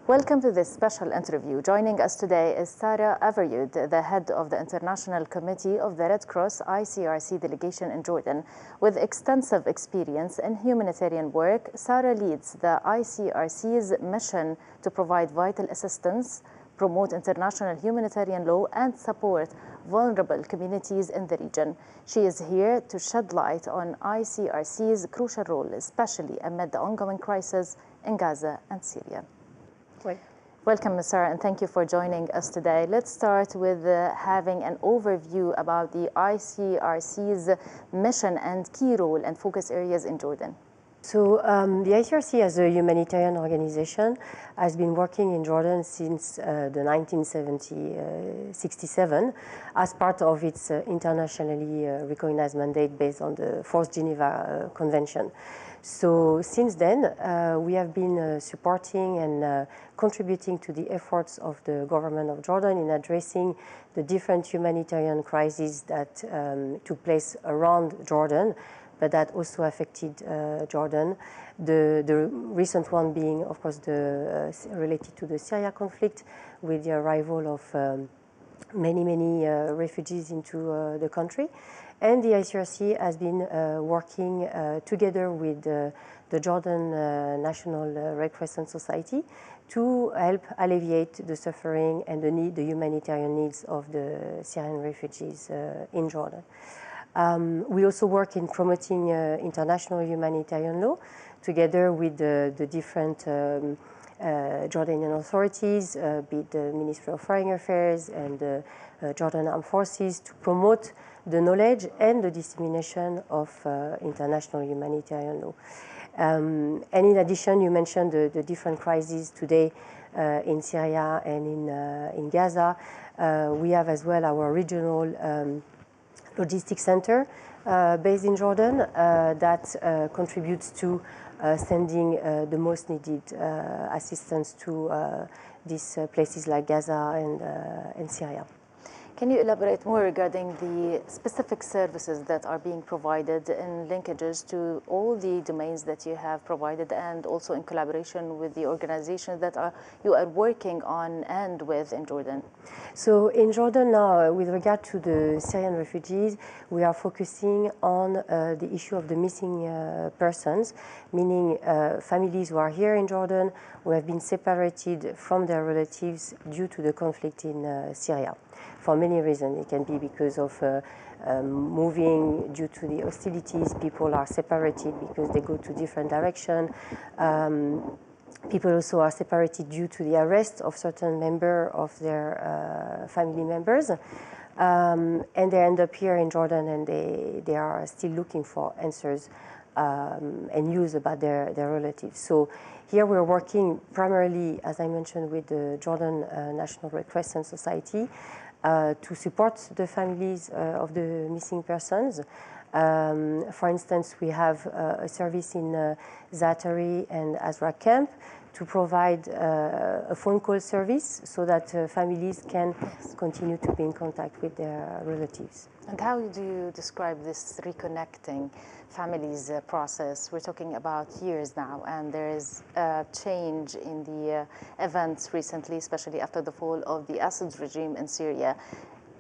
Welcome to this special interview. Joining us today is Sarah Averyud, the head of the International Committee of the Red Cross ICRC delegation in Jordan. With extensive experience in humanitarian work, Sarah leads the ICRC's mission to provide vital assistance, promote international humanitarian law, and support vulnerable communities in the region. She is here to shed light on ICRC's crucial role, especially amid the ongoing crisis in Gaza and Syria. Welcome, Ms. Sarah, and thank you for joining us today. Let's start with having an overview about the ICRC's mission and key role and focus areas in Jordan. So the ICRC as a humanitarian organization has been working in Jordan since the 1967 as part of its internationally recognized mandate based on the Fourth Geneva Convention. So since then, we have been supporting and contributing to the efforts of the government of Jordan in addressing the different humanitarian crises that took place around Jordan, but that also affected Jordan. The recent one being, of course, related to the Syria conflict, with the arrival of many refugees into the country. And the ICRC has been working together with the Jordan National Red Crescent Society to help alleviate the suffering and the humanitarian needs of the Syrian refugees in Jordan. We also work in promoting international humanitarian law together with the different Jordanian authorities, be it the Ministry of Foreign Affairs and the Jordan Armed Forces, to promote the knowledge and the dissemination of international humanitarian law. And in addition, you mentioned the different crises today in Syria and in Gaza. We have as well our regional logistics center based in Jordan that contributes to sending the most needed assistance to these places like Gaza and Syria. Can you elaborate more regarding the specific services that are being provided in linkages to all the domains that you have provided, and also in collaboration with the organizations that you are working on and with in Jordan? So in Jordan now, with regard to the Syrian refugees, we are focusing on the issue of the missing persons, meaning families who are here in Jordan who have been separated from their relatives due to the conflict in Syria. For many reasons. It can be because of moving due to the hostilities. People are separated because they go to different directions. People also are separated due to the arrest of certain members of their family members. And they end up here in Jordan, and they are still looking for answers and news about their relatives. So here we're working primarily, as I mentioned, with the Jordan National Red Crescent Society to support the families of the missing persons. For instance, we have a service in Zaatari and Azra camp to provide a phone call service so that families can continue to be in contact with their relatives. And how do you describe this reconnecting families process? We're talking about years now, and there is a change in the events recently, especially after the fall of the Assad regime in Syria.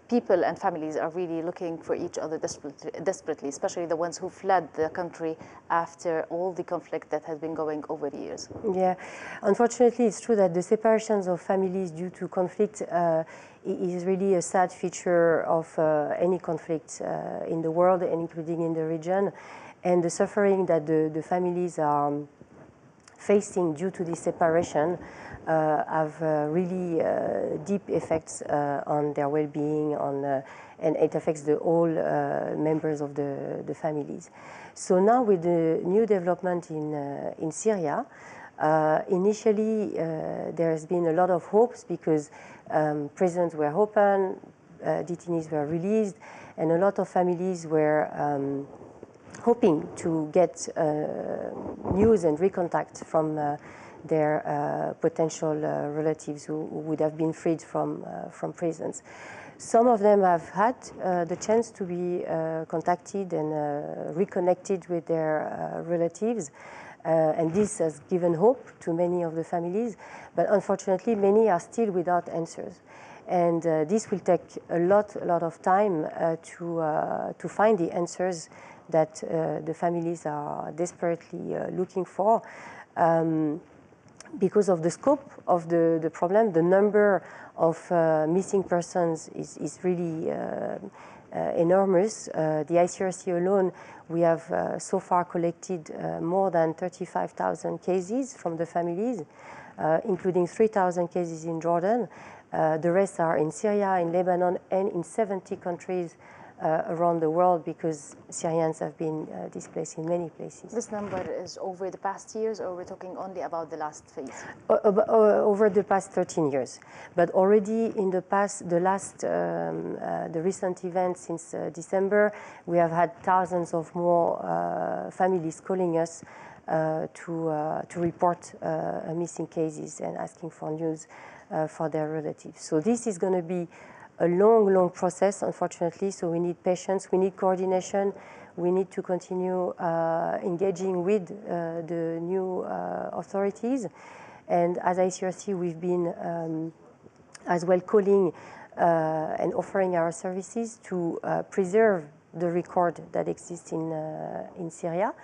People and families are really looking for each other desperately, especially the ones who fled the country after all the conflict that has been going over the years. Yeah, unfortunately, it's true that the separations of families due to conflict is really a sad feature of any conflict in the world, and including in the region. And the suffering that the families are facing due to this separation have really deep effects on their well-being, and it affects all members of the families. So now with the new development in Syria, initially there has been a lot of hopes because prisons were open, detainees were released, and a lot of families were hoping to get news and recontact from their potential relatives who would have been freed from prisons. Some of them have had the chance to be contacted and reconnected with their relatives. And this has given hope to many of the families, but unfortunately many are still without answers. And this will take a lot of time to find the answers that the families are desperately looking for. Because of the scope of the problem, the number of missing persons is really enormous. The ICRC alone, we have so far collected more than 35,000 cases from the families, including 3,000 cases in Jordan. The rest are in Syria, in Lebanon, and in 70 countries around the world, because Syrians have been displaced in many places. This number is over the past years, or we're talking only about the last phase? Over the past 13 years. But already in the past, the recent events since December, we have had thousands of more families calling us to report missing cases and asking for news for their relatives. So this is going to be a long process, unfortunately. So we need patience, we need coordination, we need to continue engaging with the new authorities. And as ICRC, we've been as well calling and offering our services to preserve the record that exists in Syria,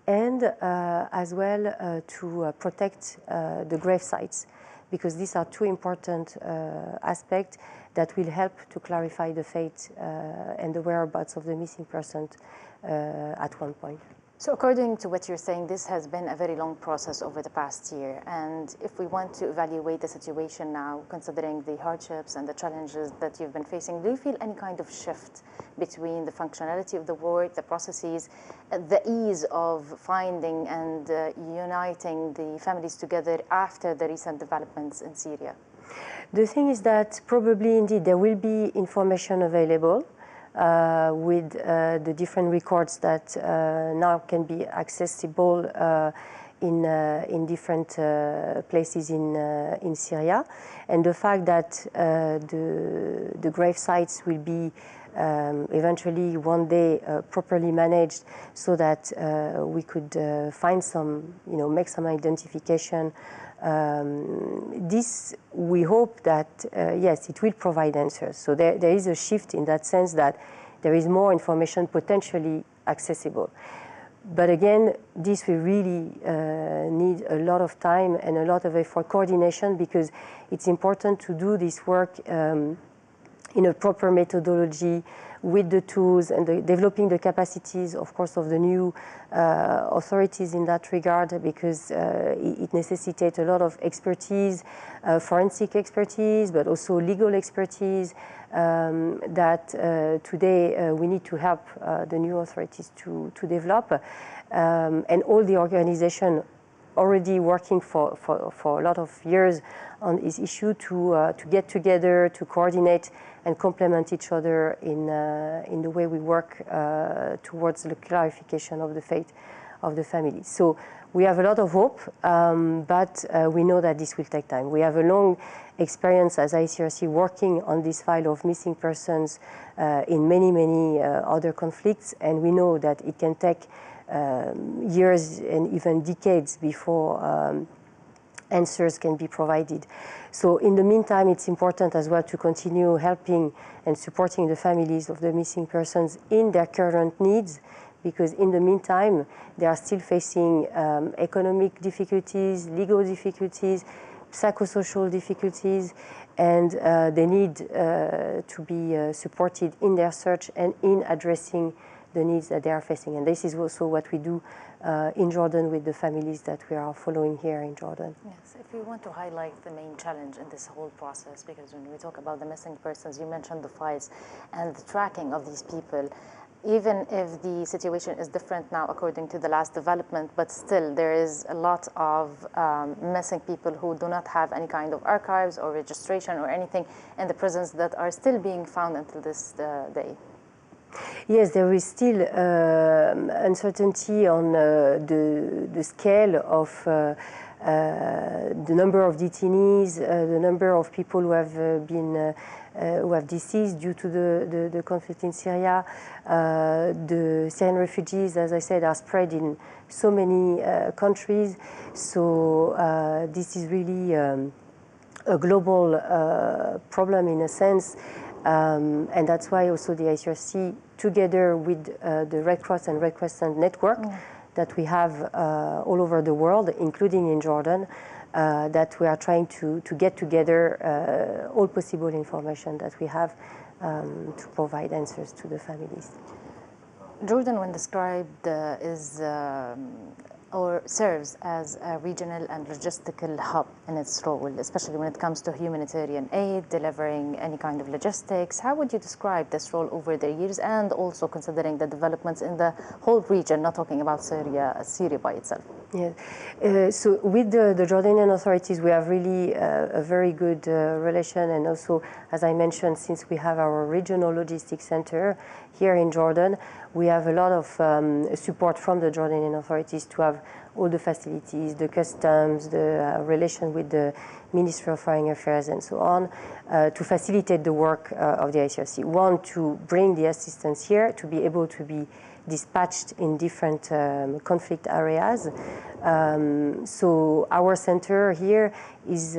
and as well to protect the grave sites, because these are two important aspects that will help to clarify the fate and the whereabouts of the missing persons at one point. So according to what you're saying, this has been a very long process over the past year. And if we want to evaluate the situation now, considering the hardships and the challenges that you've been facing, do you feel any kind of shift between the functionality of the work, the processes, the ease of finding and uniting the families together after the recent developments in Syria? The thing is that probably indeed there will be information available with the different records that now can be accessible in different places in Syria, and the fact that the grave sites will be eventually one day properly managed, so that we could find some, make some identification. This, we hope that, yes, it will provide answers. So there is a shift in that sense, that there is more information potentially accessible. But again, this will really need a lot of time and a lot of effort, coordination, because it's important to do this work in a proper methodology, with the tools and developing the capacities, of course, of the new authorities in that regard, because it necessitates a lot of expertise, forensic expertise, but also legal expertise, that today we need to help the new authorities to develop. And all the organization already working for a lot of years on this issue to get together, to coordinate and complement each other in the way we work towards the clarification of the fate of the family. So we have a lot of hope, but we know that this will take time. We have a long experience as ICRC working on this file of missing persons in many other conflicts, and we know that it can take years and even decades before answers can be provided. So in the meantime, it's important as well to continue helping and supporting the families of the missing persons in their current needs, because in the meantime, they are still facing economic difficulties, legal difficulties, psychosocial difficulties, and they need to be supported in their search and in addressing the needs that they are facing. And this is also what we do in Jordan with the families that we are following here in Jordan. Yes, if we want to highlight the main challenge in this whole process, because when we talk about the missing persons, you mentioned the files and the tracking of these people. Even if the situation is different now according to the last development, but still there is a lot of missing people who do not have any kind of archives or registration or anything in the prisons that are still being found until this day. Yes, there is still uncertainty on the scale of the number of detainees, the number of people who have been who have deceased due to the conflict in Syria. The Syrian refugees, as I said, are spread in so many countries. So this is really a global problem in a sense. And that's why also the ICRC, together with the Red Cross and Red Crescent network that we have all over the world, including in Jordan, that we are trying to get together all possible information that we have to provide answers to the families. Jordan, when described, is or serves as a regional and logistical hub in its role, especially when it comes to humanitarian aid, delivering any kind of logistics. How would you describe this role over the years, and also considering the developments in the whole region, not talking about Syria by itself? Yeah. So with the Jordanian authorities, we have really a very good relation, and also, as I mentioned, since we have our regional logistics center here in Jordan, we have a lot of support from the Jordanian authorities to have all the facilities, the customs, the relation with the Ministry of Foreign Affairs and so on, to facilitate the work of the ICRC. One, to bring the assistance here, to be able to be dispatched in different conflict areas. So our center here is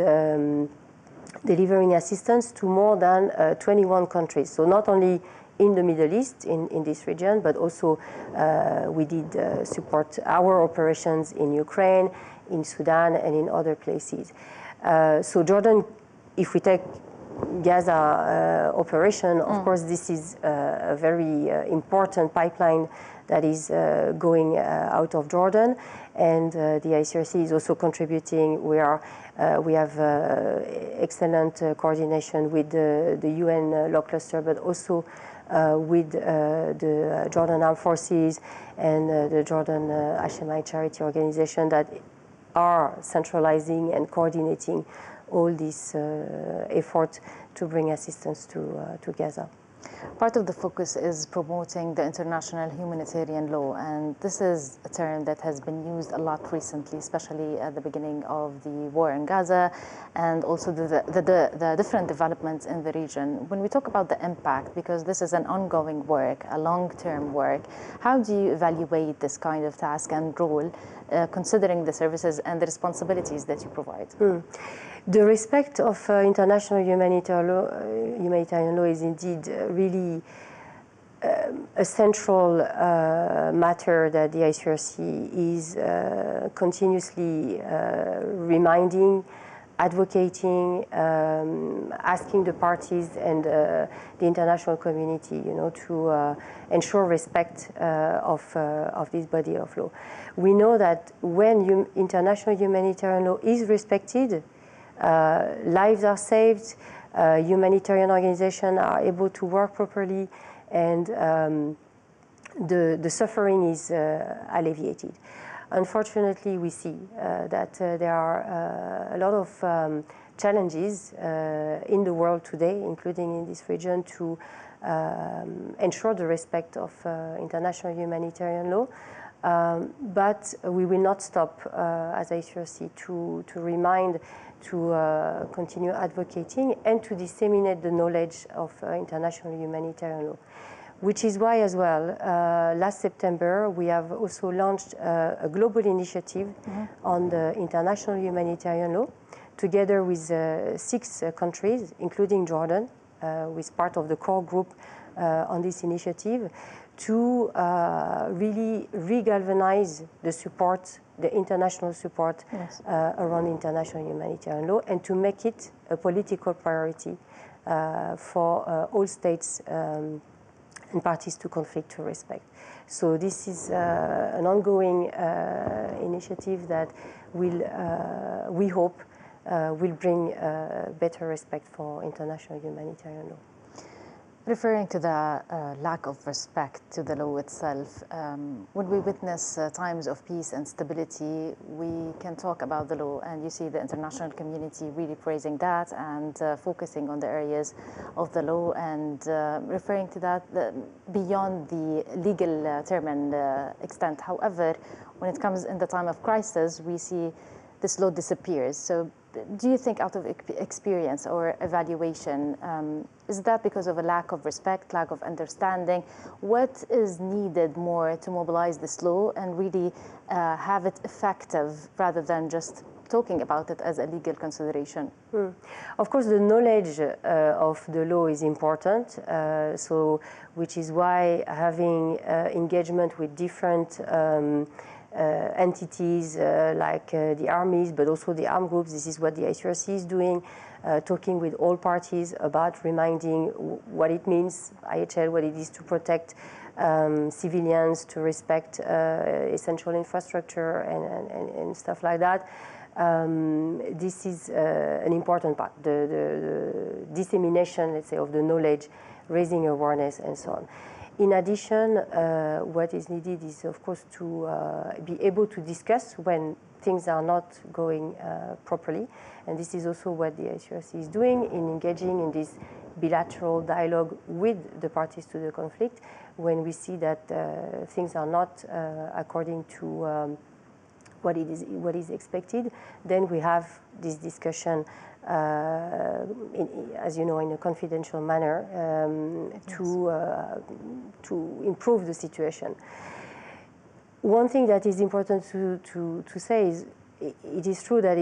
delivering assistance to more than 21 countries. So not only in the Middle East, in this region, but also we did support our operations in Ukraine, in Sudan, and in other places. So Jordan, if we take Gaza operation, of course, this is a very important pipeline that is going out of Jordan, and the ICRC is also contributing. We have excellent coordination with the UN Law Cluster, but also with the Jordan Armed Forces and the Jordan Hashemite Charity Organization that are centralizing and coordinating all this effort to bring assistance to Gaza. Part of the focus is promoting the international humanitarian law, and this is a term that has been used a lot recently, especially at the beginning of the war in Gaza, and also the different developments in the region. When we talk about the impact, because this is an ongoing work, a long-term work, how do you evaluate this kind of task and role, considering the services and the responsibilities that you provide? The respect of international humanitarian law is indeed really a central matter that the ICRC is continuously reminding, advocating, asking the parties and the international community, to ensure respect of this body of law. We know that when international humanitarian law is respected, lives are saved, humanitarian organizations are able to work properly, and the suffering is alleviated. Unfortunately, we see that there are a lot of challenges in the world today, including in this region, to ensure the respect of international humanitarian law. But we will not stop, as ICRC, to remind, to continue advocating and to disseminate the knowledge of international humanitarian law. Which is why, as well, last September, we have also launched a global initiative on the international humanitarian law, together with 6 countries, including Jordan, with part of the core group on this initiative, to really re-galvanize the support, the international support around international humanitarian law, and to make it a political priority for all states and parties to conflict to respect. So this is an ongoing initiative that will, we hope, will bring better respect for international humanitarian law. Referring to the lack of respect to the law itself, when we witness times of peace and stability, we can talk about the law, and you see the international community really praising that and focusing on the areas of the law and referring to that beyond the legal term and extent. However, when it comes in the time of crisis, we see this law disappears. So do you think, out of experience or evaluation, is that because of a lack of respect, lack of understanding? What is needed more to mobilize this law and really have it effective rather than just talking about it as a legal consideration? Of course, the knowledge of the law is important, which is why having engagement with different entities like the armies, but also the armed groups. This is what the ICRC is doing, talking with all parties about reminding what it means, IHL, what it is to protect civilians, to respect essential infrastructure and stuff like that. This is an important part, the dissemination, let's say, of the knowledge, raising awareness and so on. In addition, what is needed is, of course, to be able to discuss when things are not going properly. And this is also what the ICRC is doing in engaging in this bilateral dialogue with the parties to the conflict when we see that things are not according to what is expected. Then we have this discussion, as you know, in a confidential manner to improve the situation. One thing that is important to say is it is true that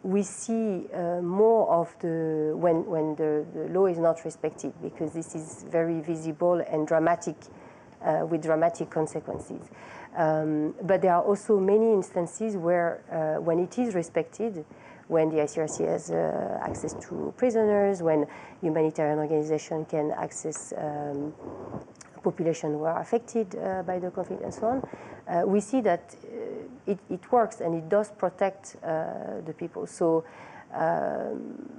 we see more of when the law is not respected, because this is very visible and dramatic, with dramatic consequences. But there are also many instances where when it is respected, when the ICRC has access to prisoners, when humanitarian organizations can access population who are affected by the conflict and so on, we see that it works and it does protect the people. So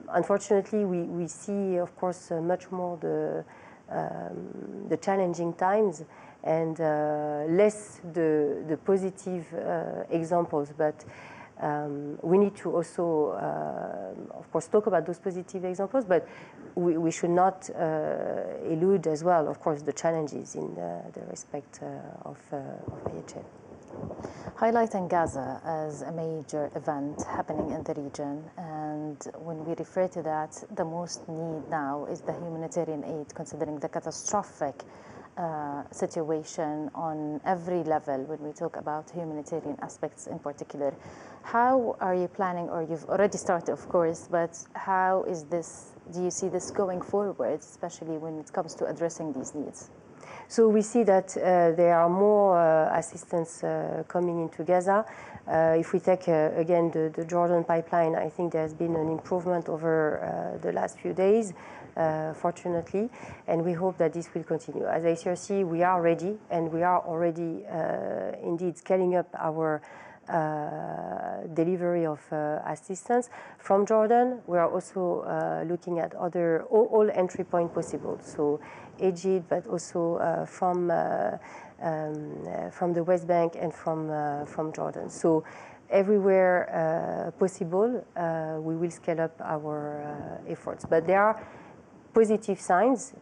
unfortunately, we see, of course, much more the challenging times and less the positive examples. But we need to also, of course, talk about those positive examples, but we should not elude as well, of course, the challenges in the respect of IHL. Highlighting Gaza as a major event happening in the region, and when we refer to that, the most need now is the humanitarian aid, considering the catastrophic situation on every level when we talk about humanitarian aspects in particular. How are you planning, or you've already started, of course, but how is this, do you see this going forward, especially when it comes to addressing these needs? So we see that there are more assistance coming into Gaza. If we take again the Jordan pipeline, I think there's been an improvement over the last few days, fortunately, and we hope that this will continue. As ICRC, we are ready, and we are already indeed scaling up our delivery of assistance from Jordan. We are also looking at all entry points possible. So Egypt, but also from the West Bank and from Jordan. So everywhere possible, we will scale up our efforts. But there are positive signs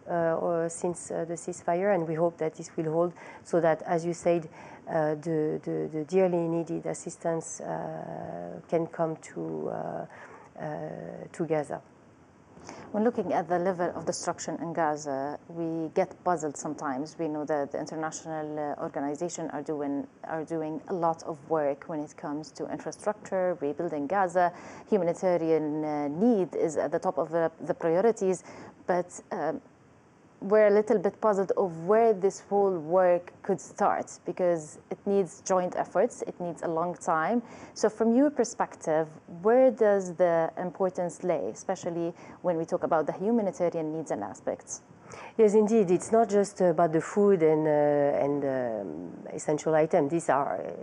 since the ceasefire, and we hope that this will hold, so that, as you said, the dearly needed assistance can come to Gaza. When looking at the level of destruction in Gaza, we get puzzled sometimes. We know that the international organizations are doing a lot of work when it comes to infrastructure, rebuilding Gaza. Humanitarian need is at the top of the priorities, but we're a little bit puzzled of where this whole work could start, because it needs joint efforts, it needs a long time. So from your perspective, where does the importance lay, especially when we talk about the humanitarian needs and aspects? Yes, indeed. It's not just about the food and essential items. These are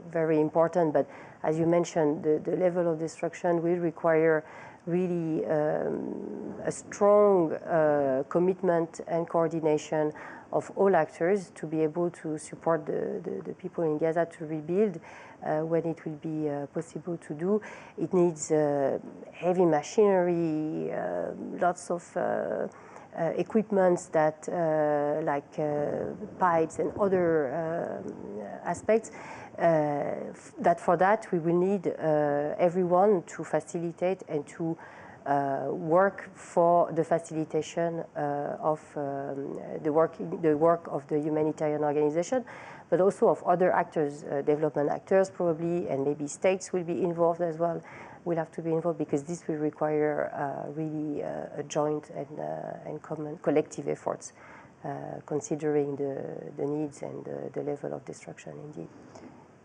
very important, but as you mentioned, the level of destruction will require really a strong commitment and coordination of all actors to be able to support the people in Gaza to rebuild when it will be possible to do. It needs heavy machinery, lots of equipments that like pipes and other aspects, that for that we will need everyone to facilitate and to work for the facilitation of the work of the humanitarian organization, but also of other actors, development actors probably, and maybe states will be involved as well. Will have to be involved because this will require really a joint and common collective efforts, considering the needs and the level of destruction indeed.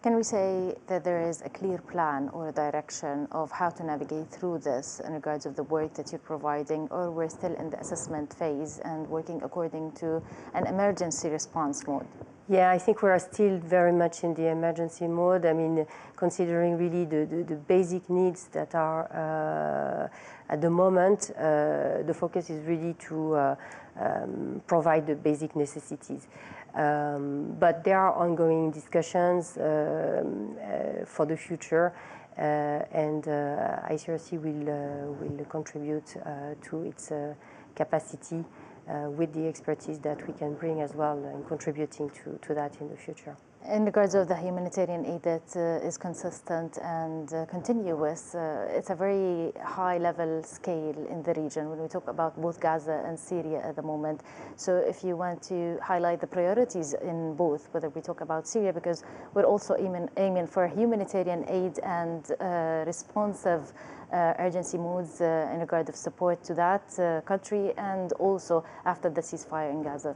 Can we say that there is a clear plan or a direction of how to navigate through this in regards of the work that you're providing, or we're still in the assessment phase and working according to an emergency response mode? Yeah, I think we are still very much in the emergency mode. I mean, considering really the basic needs that are at the moment, the focus is really to provide the basic necessities. But there are ongoing discussions for the future, and ICRC will contribute to its capacity with the expertise that we can bring as well, and contributing to that in the future. In regards of the humanitarian aid that is consistent and continuous, it's a very high level scale in the region when we talk about both Gaza and Syria at the moment. So if you want to highlight the priorities in both, whether we talk about Syria, because we're also aiming for humanitarian aid and responsive urgency modes in regard of support to that country, and also after the ceasefire in Gaza.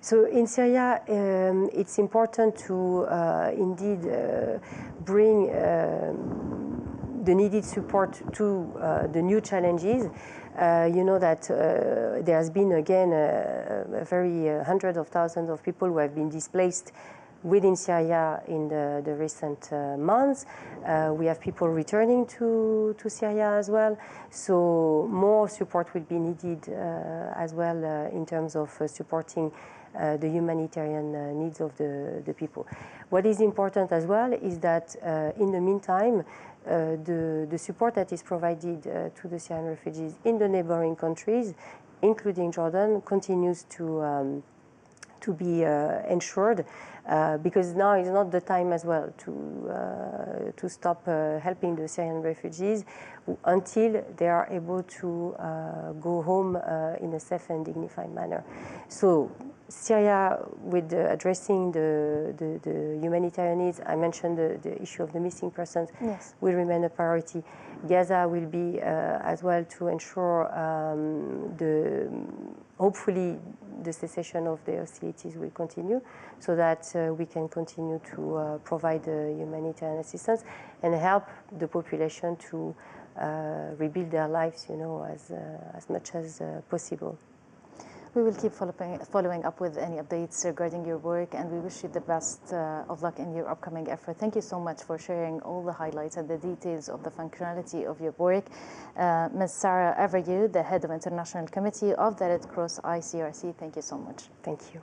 So in Syria, it's important to indeed bring the needed support to the new challenges. You know that there has been again a very hundreds of thousands of people who have been displaced within Syria in the recent months. We have people returning to Syria as well. So more support will be needed as well in terms of supporting the humanitarian needs of the people. What is important as well is that in the meantime, the support that is provided to the Syrian refugees in the neighboring countries, including Jordan, continues to be ensured, because now is not the time as well to stop helping the Syrian refugees until they are able to go home in a safe and dignified manner. So Syria, with addressing the humanitarian needs, I mentioned the issue of the missing persons, yes, will remain a priority. Gaza will be as well to ensure hopefully the cessation of the hostilities will continue, so that we can continue to provide humanitarian assistance and help the population to rebuild their lives, you know, as much as possible. We will keep following up with any updates regarding your work, and we wish you the best of luck in your upcoming effort. Thank you so much for sharing all the highlights and the details of the functionality of your work. Ms. Sarah Everyou, the Head of International Committee of the Red Cross ICRC, thank you so much. Thank you.